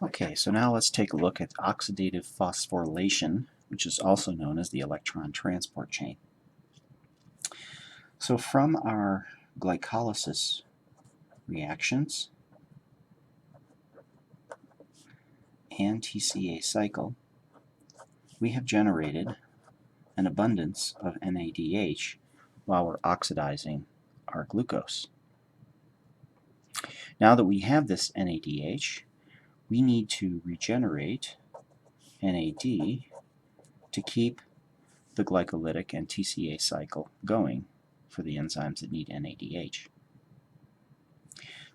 Okay, so now let's take a look at oxidative phosphorylation, which is also known as the electron transport chain. So from our glycolysis reactions and TCA cycle, we have generated an abundance of NADH while we're oxidizing our glucose. Now that we have this NADH, we need to regenerate NAD to keep the glycolytic and TCA cycle going for the enzymes that need NADH.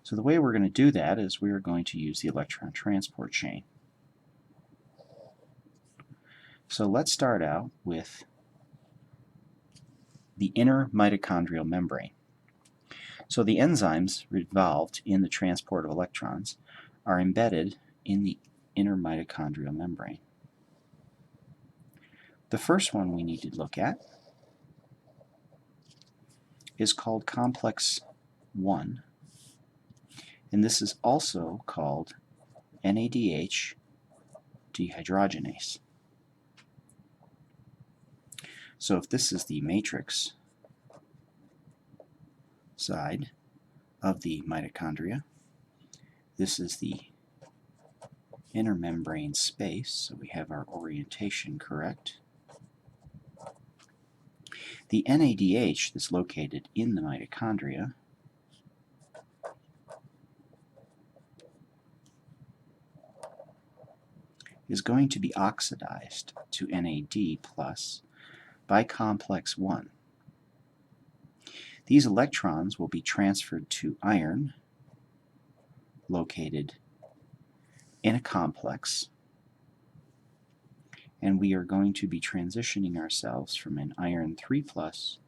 So the way we're going to do that is we are going to use the electron transport chain. So let's start out with the inner mitochondrial membrane. So the enzymes involved in the transport of electrons are embedded in the inner mitochondrial membrane. The first one we need to look at is called complex 1, and this is also called NADH dehydrogenase. So if this is the matrix side of the mitochondria, this is the inner membrane space, so we have our orientation correct. The NADH that's located in the mitochondria is going to be oxidized to NAD plus by complex 1. These electrons will be transferred to iron located in a complex, and we are going to be transitioning ourselves from an iron 3 plus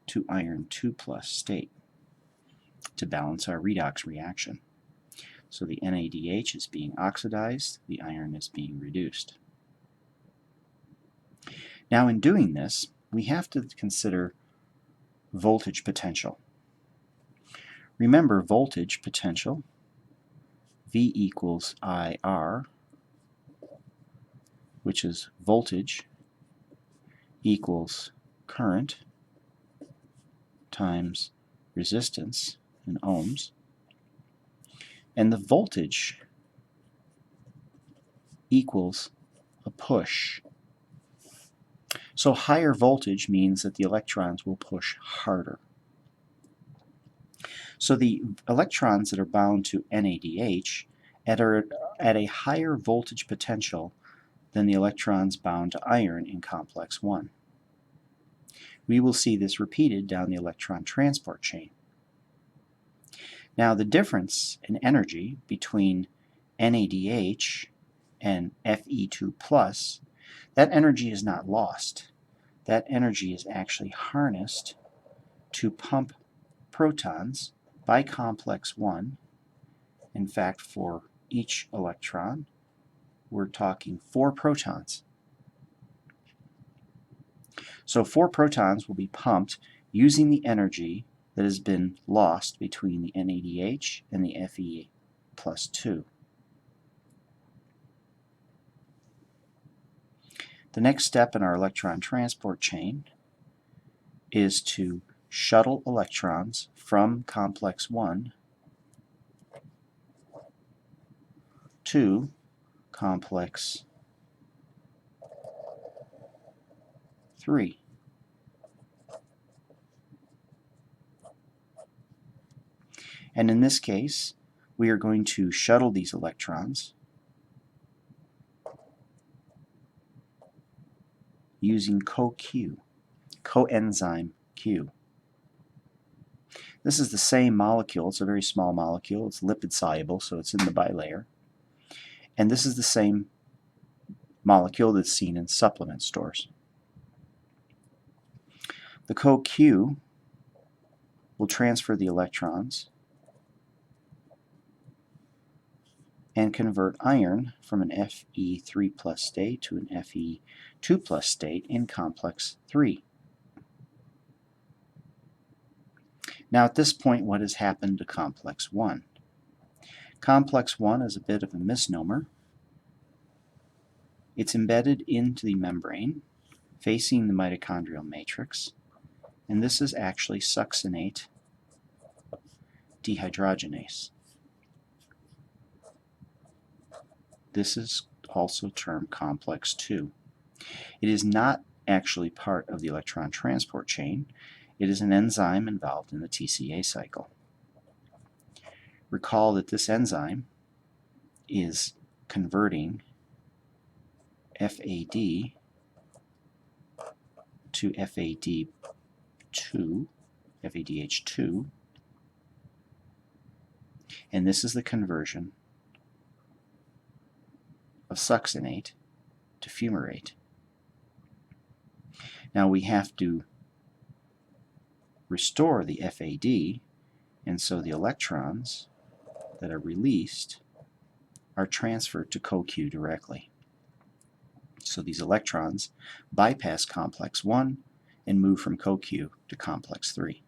to iron 2 plus state to balance our redox reaction. So the NADH is being oxidized, the iron is being reduced. Now in doing this, we have to consider voltage potential. Remember voltage potential, V equals IR, which is voltage equals current times resistance in ohms, and the voltage equals a push. So higher voltage means that the electrons will push harder. So the electrons that are bound to NADH are at a higher voltage potential than the electrons bound to iron in complex 1. We will see this repeated down the electron transport chain. Now the difference in energy between NADH and Fe2+, that energy is not lost. That energy is actually harnessed to pump protons by complex 1. In fact, for each electron, we're talking 4 protons. So 4 protons will be pumped using the energy that has been lost between the NADH and the Fe+2. The next step in our electron transport chain is to shuttle electrons from complex 1 to complex 3. And in this case, we are going to shuttle these electrons using CoQ, coenzyme Q. This is the same molecule. It's a very small molecule. It's lipid soluble, so it's in the bilayer. And this is the same molecule that's seen in supplement stores. The CoQ will transfer the electrons and convert iron from an Fe3+ state to an Fe2+ state in complex 3. Now at this point, what has happened to complex 1? Complex 1 is a bit of a misnomer. It's embedded into the membrane, facing the mitochondrial matrix, and this is actually succinate dehydrogenase. This is also termed complex 2. It is not actually part of the electron transport chain. It is an enzyme involved in the TCA cycle. Recall that this enzyme is converting FAD to FADH2, and this is the conversion of succinate to fumarate. Now we have to restore the FAD, and so the electrons that are released are transferred to CoQ directly. So these electrons bypass complex 1 and move from CoQ to complex 3.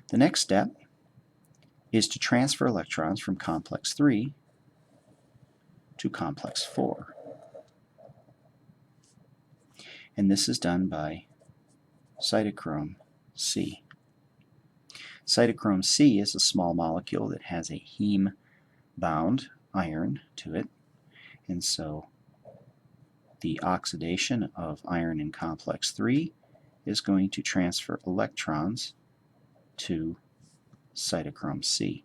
The next step is to transfer electrons from complex 3 to complex 4. And this is done by cytochrome C. Cytochrome C is a small molecule that has a heme-bound iron to it, and so the oxidation of iron in complex 3 is going to transfer electrons to cytochrome C.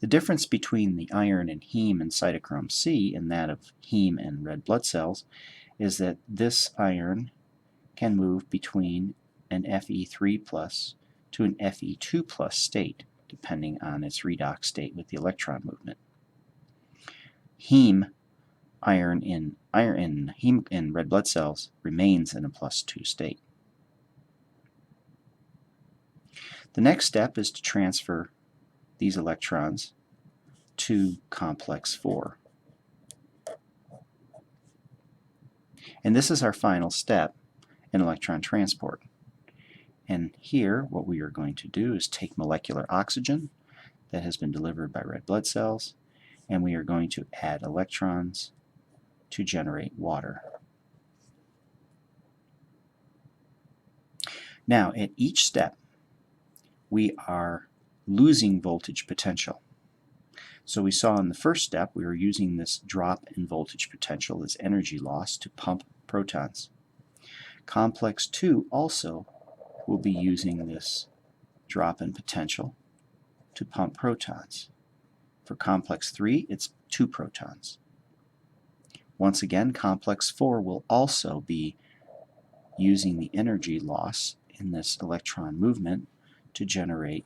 The difference between the iron in heme and cytochrome C and that of heme and red blood cells is that this iron can move between an Fe3+ to an Fe2+ state, depending on its redox state with the electron movement. Heme iron in red blood cells remains in a +2 state. The next step is to transfer these electrons to complex 4. And this is our final step in electron transport. And here what we are going to do is take molecular oxygen that has been delivered by red blood cells, and we are going to add electrons to generate water. Now at each step we are losing voltage potential. So we saw in the first step we were using this drop in voltage potential, this energy loss, to pump protons. Complex 2 also will be using this drop in potential to pump protons. For complex 3, it's 2 protons. Once again, complex 4 will also be using the energy loss in this electron movement to generate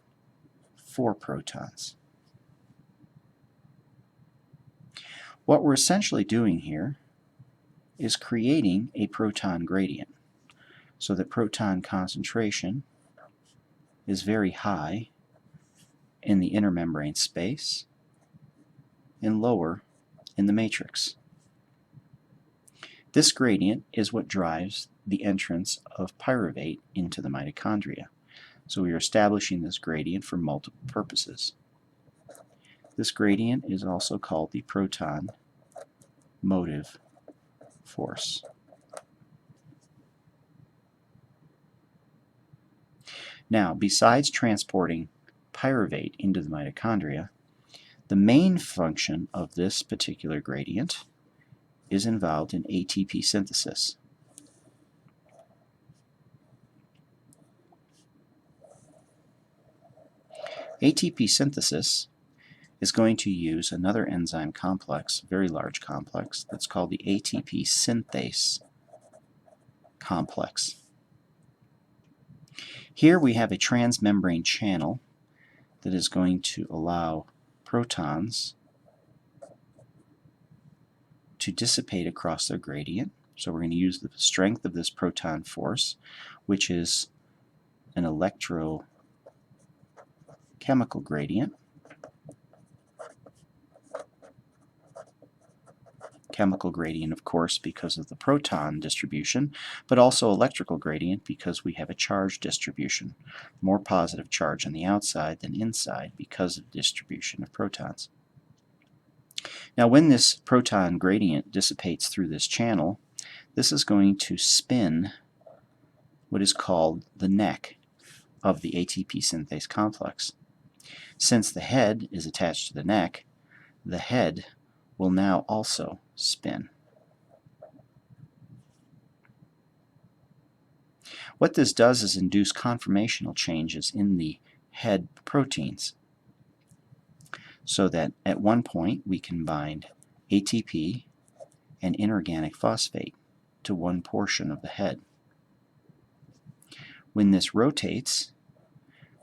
4 protons. What we're essentially doing here is creating a proton gradient so that proton concentration is very high in the inner membrane space and lower in the matrix. This gradient is what drives the entrance of pyruvate into the mitochondria. So we are establishing this gradient for multiple purposes. This gradient is also called the proton motive force. Now, besides transporting pyruvate into the mitochondria, the main function of this particular gradient is involved in ATP synthesis. ATP synthesis is going to use another enzyme complex, a very large complex, that's called the ATP synthase complex. Here we have a transmembrane channel that is going to allow protons to dissipate across their gradient. So we're going to use the strength of this proton force, which is an electrochemical gradient, chemical gradient, of course, because of the proton distribution, but also electrical gradient because we have a charge distribution. More positive charge on the outside than inside because of distribution of protons. Now when this proton gradient dissipates through this channel, this is going to spin what is called the neck of the ATP synthase complex. Since the head is attached to the head will now also spin. What this does is induce conformational changes in the head proteins, so that at one point we can bind ATP and inorganic phosphate to one portion of the head. When this rotates,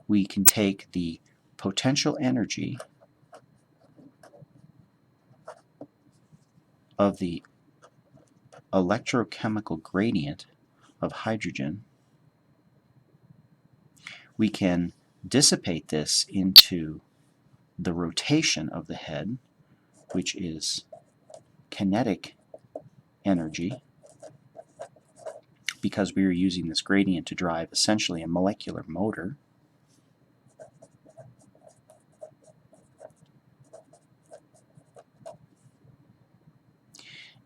we can take the potential energy of the electrochemical gradient of hydrogen. We can dissipate this into the rotation of the head, which is kinetic energy, because we are using this gradient to drive essentially a molecular motor.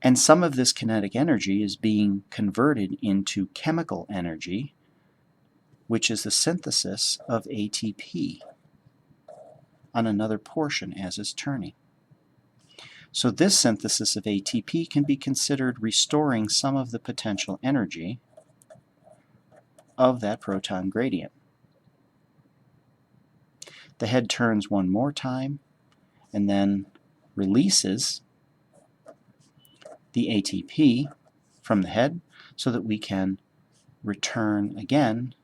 And some of this kinetic energy is being converted into chemical energy, which is the synthesis of ATP on another portion as it's turning. So this synthesis of ATP can be considered restoring some of the potential energy of that proton gradient. The head turns one more time and then releases the ATP from the head so that we can return again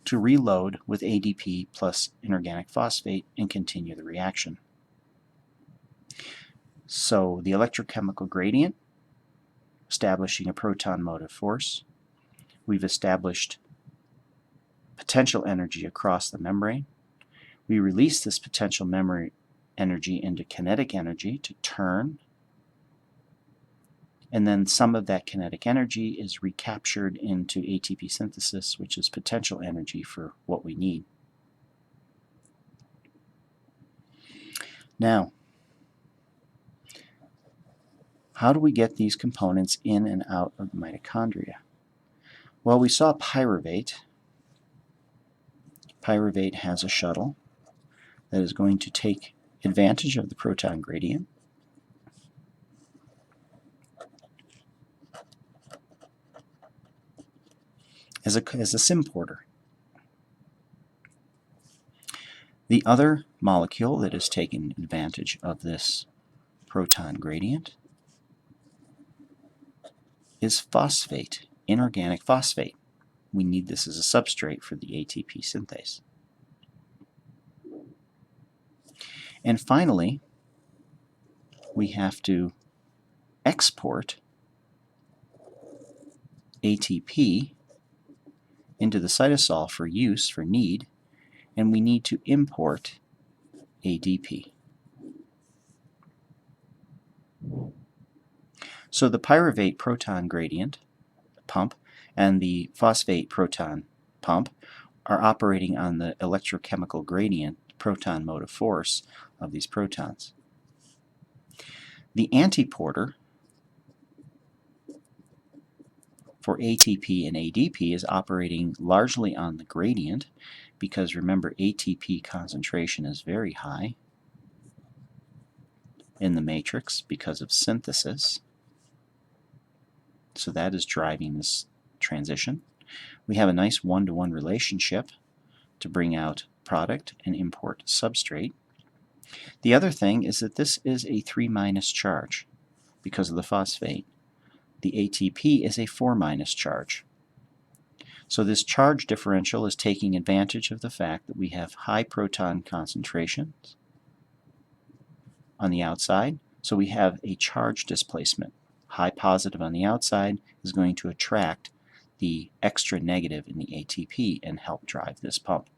to reload with ADP plus inorganic phosphate and continue the reaction. So the electrochemical gradient, establishing a proton motive force. We've established potential energy across the membrane. We release this potential memory energy into kinetic energy to turn, and then some of that kinetic energy is recaptured into ATP synthesis, which is potential energy for what we need. Now, how do we get these components in and out of the mitochondria? Well, we saw pyruvate. Pyruvate has a shuttle that is going to take advantage of the proton gradient. As a symporter. The other molecule that has taken advantage of this proton gradient is phosphate, inorganic phosphate. We need this as a substrate for the ATP synthase. And finally, we have to export ATP into the cytosol for use, for need, and we need to import ADP. So the pyruvate proton gradient pump and the phosphate proton pump are operating on the electrochemical gradient proton motive force of these protons. The antiporter for ATP and ADP is operating largely on the gradient, because remember, ATP concentration is very high in the matrix because of synthesis. So that is driving this transition. We have a nice one-to-one relationship to bring out product and import substrate. The other thing is that this is a 3- charge because of the phosphate. The ATP is a 4- charge. So this charge differential is taking advantage of the fact that we have high proton concentrations on the outside, so we have a charge displacement. High positive on the outside is going to attract the extra negative in the ATP and help drive this pump.